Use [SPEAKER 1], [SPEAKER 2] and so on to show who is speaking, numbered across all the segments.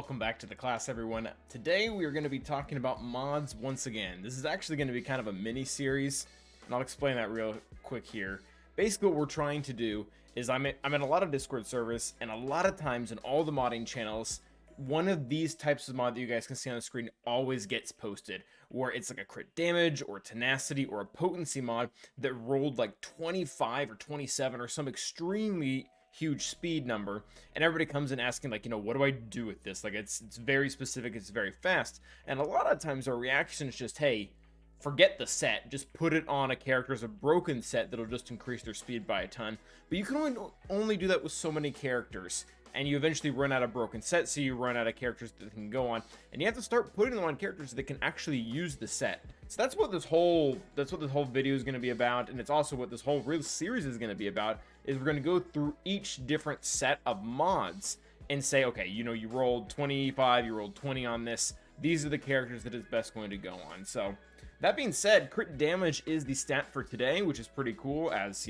[SPEAKER 1] Welcome back to the class, everyone. Today we are going to be talking about mods once again. This is actually going to be kind of a mini series, and I'll explain that real quick here. Basically what we're trying to do is I'm in a lot of Discord servers, and a lot of times in all the modding channels, one of these types of mod that you guys can see on the screen always gets posted, where it's like a crit damage or tenacity or a potency mod that rolled like 25 or 27 or some extremely huge speed number, and everybody comes in asking, like, what do I do with this? Like, it's very specific, it's very fast, and a lot of times our reaction is just, hey, forget the set, just put it on a character as a broken set that'll just increase their speed by a ton. But you can only do that with so many characters, and you eventually run out of broken sets, so you run out of characters that can go on, and you have to start putting them on characters that can actually use the set. So that's what this whole video is going to be about, and it's also what this whole real series is going to be about. Is we're going to go through each different set of mods and say, okay, you rolled 25, you rolled 20 on this. These are the characters that it's best going to go on. So that being said, crit damage is the stat for today, which is pretty cool, as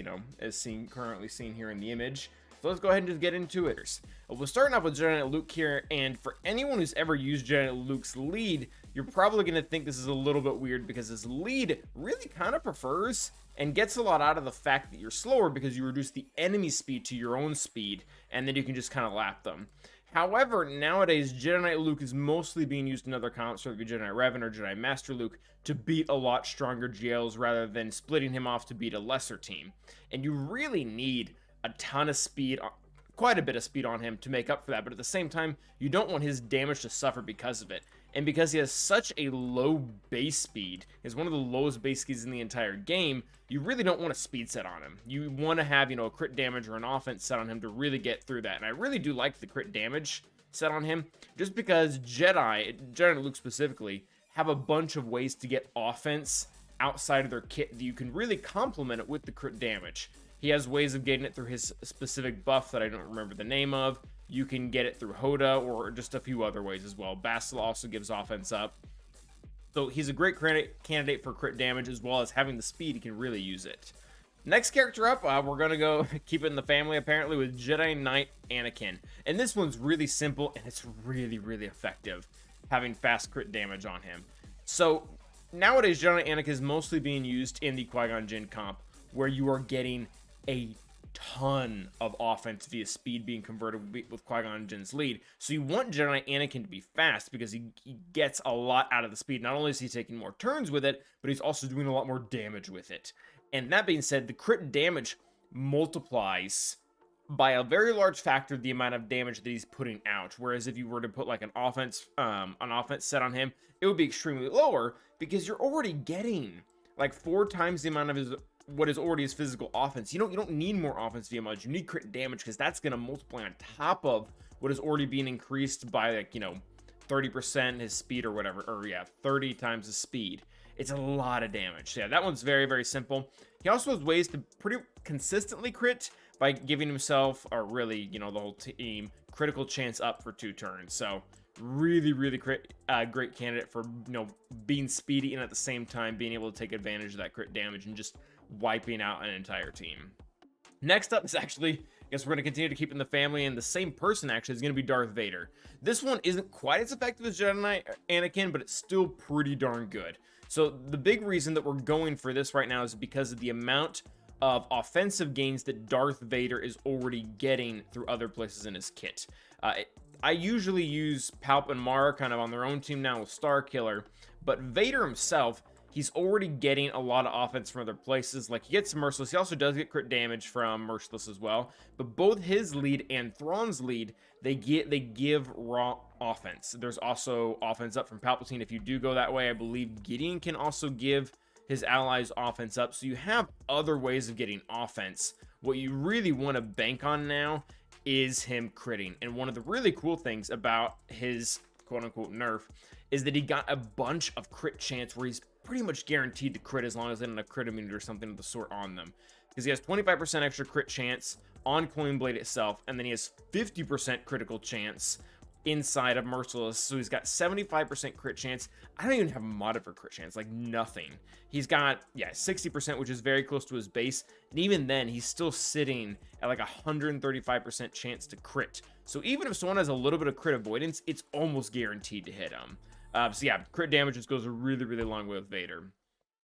[SPEAKER 1] currently seen here in the image. So let's go ahead and just get into it. We're starting off with Jedi Knight Luke here, and for anyone who's ever used Jedi Knight Luke's lead, you're probably going to think this is a little bit weird because his lead really kind of prefers and gets a lot out of the fact that you're slower because you reduce the enemy speed to your own speed, and then you can just kind of lap them. However, nowadays, Jedi Knight Luke is mostly being used in other comps, whether it be Jedi Knight Revan or Jedi Master Luke, to beat a lot stronger GLs rather than splitting him off to beat a lesser team. And you really need a ton of speed, quite a bit of speed on him to make up for that, but at the same time, you don't want his damage to suffer because of it. And because he has such a low base speed, is one of the lowest base speeds in the entire game, you really don't want a speed set on him. You want to have, a crit damage or an offense set on him to really get through that. And I really do like the crit damage set on him, just because Jedi Knight Luke specifically, have a bunch of ways to get offense outside of their kit that you can really complement it with the crit damage. He has ways of getting it through his specific buff that I don't remember the name of. You can get it through Hoda or just a few other ways as well. Bastila also gives offense up. So he's a great candidate for crit damage, as well as having the speed, he can really use it. Next character up, we're going to go keep it in the family, apparently, with Jedi Knight Anakin. And this one's really simple, and it's really, really effective, having fast crit damage on him. So nowadays, Jedi Knight Anakin is mostly being used in the Qui-Gon Jinn comp, where you are getting a ton of offense via speed being converted with Qui-Gon Jinn's lead. So you want Jedi Knight Anakin to be fast because he gets a lot out of the speed. Not only is he taking more turns with it, but he's also doing a lot more damage with it. And that being said, the crit damage multiplies by a very large factor the amount of damage that he's putting out. Whereas if you were to put like an offense set on him, it would be extremely lower because you're already getting like 4 times the amount of what is already his physical offense. You don't need more offense via mods. You need crit damage because that's going to multiply on top of what is already being increased by, like, 30% his speed or whatever, or 30 times his speed. It's a lot of damage. So yeah, that one's very, very simple. He also has ways to pretty consistently crit by giving himself, or really, the whole team, critical chance up for 2 turns. So really, really great candidate for, being speedy and at the same time being able to take advantage of that crit damage and just wiping out an entire team. Next up is actually, I guess we're going to continue to keep in the family, and the same person actually is going to be Darth Vader. This one isn't quite as effective as Jedi Knight Anakin, but it's still pretty darn good. So the big reason that we're going for this right now is because of the amount of offensive gains that Darth Vader is already getting through other places in his kit. I usually use Palp and Mara kind of on their own team now with Starkiller, but Vader himself, he's already getting a lot of offense from other places. Like, he gets Merciless. He also does get crit damage from Merciless as well. But both his lead and Thrawn's lead, they give raw offense. There's also offense up from Palpatine if you do go that way. I believe Gideon can also give his allies offense up. So you have other ways of getting offense. What you really want to bank on now is him critting. And one of the really cool things about his quote-unquote nerf is that he got a bunch of crit chance where he's pretty much guaranteed to crit as long as they don't have crit immunity or something of the sort on them. Because he has 25% extra crit chance on Coin Blade itself, and then he has 50% critical chance inside of Merciless. So he's got 75% crit chance. I don't even have him modded for crit chance, like nothing. He's got, yeah, 60%, which is very close to his base. And even then, he's still sitting at like 135% chance to crit. So even if someone has a little bit of crit avoidance, it's almost guaranteed to hit him. So yeah, crit damage just goes a really, really long way with Vader.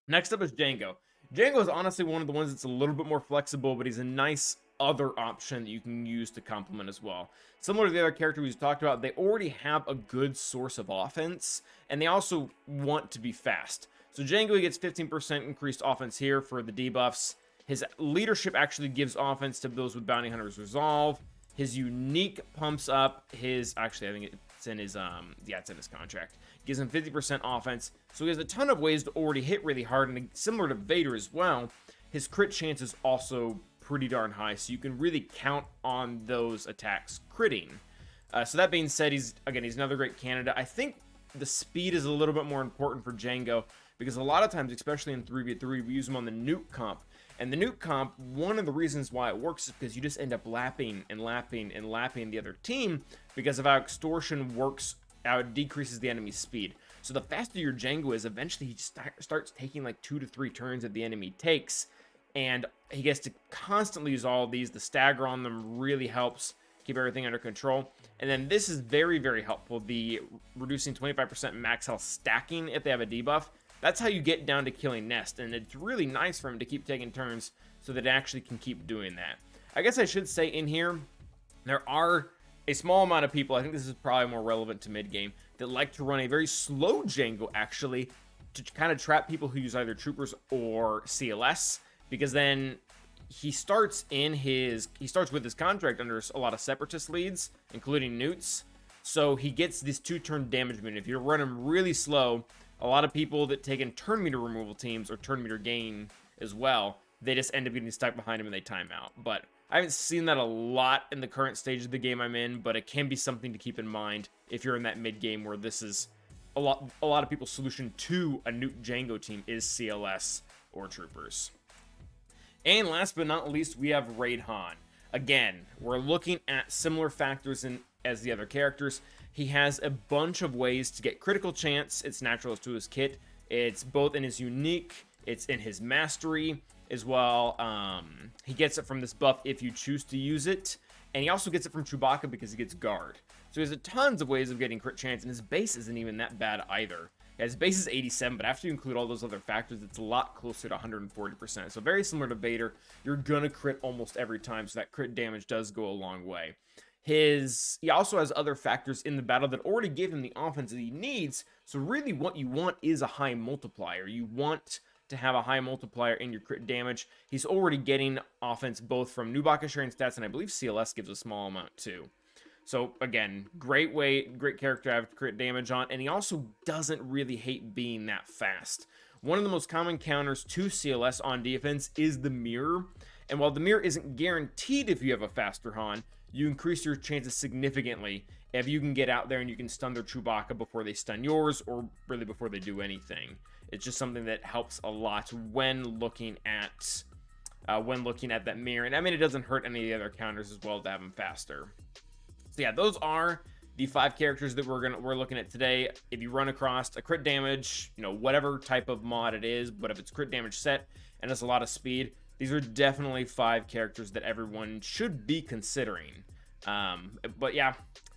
[SPEAKER 1] Next up is Jango. Jango is honestly one of the ones that's a little bit more flexible, but he's a nice other option that you can use to complement as well. Similar to the other character we've talked about, they already have a good source of offense, and they also want to be fast. So Jango gets 15% increased offense here for the debuffs. His leadership actually gives offense to those with Bounty Hunter's Resolve. His unique pumps up his, actually I think it's in his, yeah, it's in his contract. Gives him 50% offense. So he has a ton of ways to already hit really hard, and similar to Vader as well, his crit chance is also pretty darn high, so you can really count on those attacks critting. So that being said, he's another great candidate. I think the speed is a little bit more important for Jango, because a lot of times, especially in 3v3, we use him on the nuke comp. And the nuke comp, one of the reasons why it works is because you just end up lapping and lapping and lapping the other team, because of how extortion works, how it decreases the enemy's speed. So the faster your Jango is, eventually he starts taking like 2 to 3 turns that the enemy takes, and he gets to constantly use all of these. The stagger on them really helps keep everything under control. And then this is very, very helpful. The reducing 25% max health stacking if they have a debuff. That's how you get down to killing Nest. And it's really nice for him to keep taking turns so that it actually can keep doing that. I guess I should say in here, there are a small amount of people, I think this is probably more relevant to mid-game, that like to run a very slow Jango actually to kind of trap people who use either Troopers or CLS. Because then he starts with his contract under a lot of Separatist leads, including Newts. So he gets this 2-turn damage meter. If you run him really slow, a lot of people that take in turn meter removal teams or turn meter gain as well, they just end up getting stuck behind him and they time out. But I haven't seen that a lot in the current stage of the game I'm in, but it can be something to keep in mind if you're in that mid game where this is a lot of people's solution to a Newt Jango team is CLS or Troopers. And last but not least, we have Raid Han. Again, we're looking at similar factors as the other characters. He has a bunch of ways to get critical chance. It's natural to his kit. It's both in his unique, it's in his mastery as well. He gets it from this buff if you choose to use it. And he also gets it from Chewbacca because he gets guard. So he has tons of ways of getting crit chance, and his base isn't even that bad either. Yeah, his base is 87, but after you include all those other factors, it's a lot closer to 140%. So very similar to Vader, you're gonna crit almost every time, so that crit damage does go a long way. He also has other factors in the battle that already give him the offense that he needs, so really what you want is a high multiplier. You want to have a high multiplier in your crit damage. He's already getting offense both from Chewbacca sharing stats, and I believe CLS gives a small amount too. So again, great character to have crit damage on, and he also doesn't really hate being that fast. One of the most common counters to CLS on defense is the mirror, and while the mirror isn't guaranteed if you have a faster Han, you increase your chances significantly if you can get out there and you can stun their Chewbacca before they stun yours, or really before they do anything. It's just something that helps a lot when looking at that mirror, and I mean it doesn't hurt any of the other counters as well to have them faster. So yeah, those are the 5 characters that we're looking at today. If you run across a crit damage, whatever type of mod it is, but if it's crit damage set and it's a lot of speed, these are definitely 5 characters that everyone should be considering. But yeah,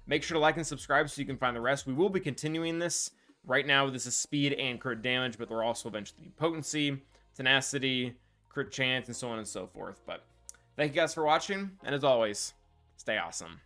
[SPEAKER 1] make sure to like and subscribe so you can find the rest. We will be continuing this. Right now, this is speed and crit damage, but there will also eventually be potency, tenacity, crit chance, and so on and so forth. But thank you guys for watching, and as always, stay awesome.